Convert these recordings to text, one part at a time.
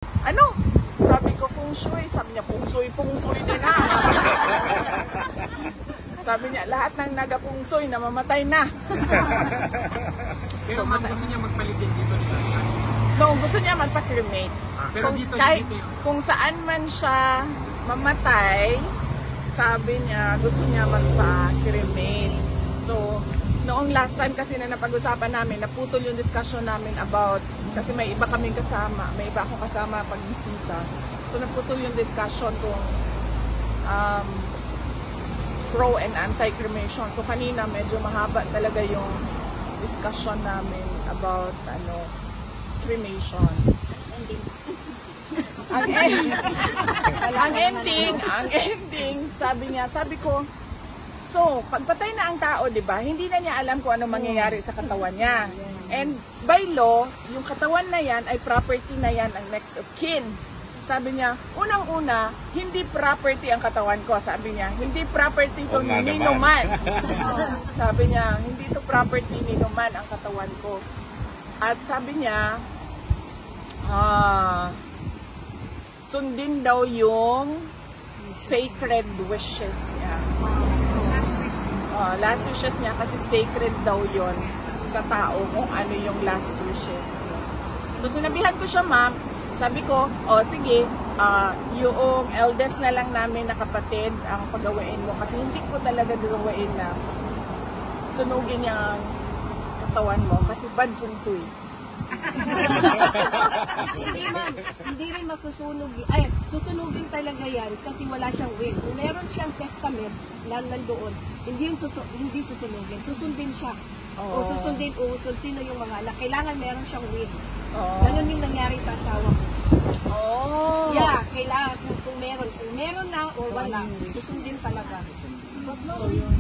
Ano? Sabi ko feng shui, sabi niya feng shui din na. Sabi niya lahat ng naga-feng shui namamatay na. Pero ma'am, gusto niya magpalit din dito nila? No, gusto niya magpa-cremate. Pero dito, kahit dito yun. kung saan man siya mamatay, sabi niya gusto niya magpa-cremate. So, noong last time kasi na napag-usapan namin, naputol yung discussion namin about, kasi may iba kaming kasama, may iba akong kasama pag-bisita. So, naputol yung discussion kung pro and anti-cremation. So, kanina medyo mahaba talaga yung discussion namin about cremation. Ang ending, sabi ko, so, pagpatay na ang tao, di ba? Hindi na niya alam kung ano mangyayari sa katawan niya. And by law, yung katawan na yan ay property na yan ang next of kin. Sabi niya, unang-una, hindi property ang katawan ko. Sabi niya, hindi property ito ni Ninuman. Sabi niya, hindi ito property ni Ninuman ang katawan ko. At sabi niya, sundin daw yung sacred wishes niya. Last wishes niya kasi sacred daw yon sa tao kung ano yung last wishes niya. So sinabihan ko siya, ma'am, sabi ko, sige, yung eldest na lang namin na kapatid ang pagawain mo kasi hindi ko talaga gagawain na sunugin yung katawan mo kasi bad feng shui. Hindi ma'am, hindi rin masusunog. Susunugin talaga yan kasi wala siyang will. Kung meron siyang testament na nandoon, hindi susunugin. Susundin siya. O susundin, sino yung mga anak. Kailangan meron siyang will. Ganun yung nangyari sa asawa ko. Yeah, kailangan kung meron na o wala, susundin talaga. So yun.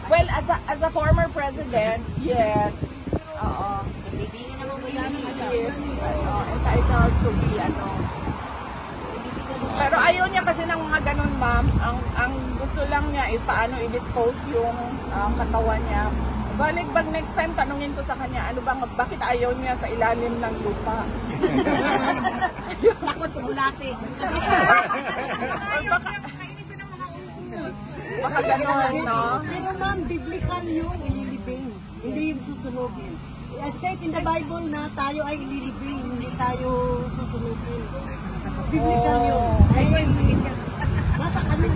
Well, as a former president, yes. Bibigyan naman ba yan? Yes. Entitled to be, Pero ayaw niya kasi ng mga ganun, ma'am. Ang gusto lang niya is paano i-dispose yung katawan niya. Balik bag next time, tanungin ko sa kanya, bakit ayaw niya sa ilalim ng lupa? Takot sa bulate. Baka gano'n, no? Pero ma'am, biblical yung ililibing, hindi yung susunugin. State in the Bible na tayo ay ililibing, hindi tayo susunugin. Biblical yun. Nasa kanila.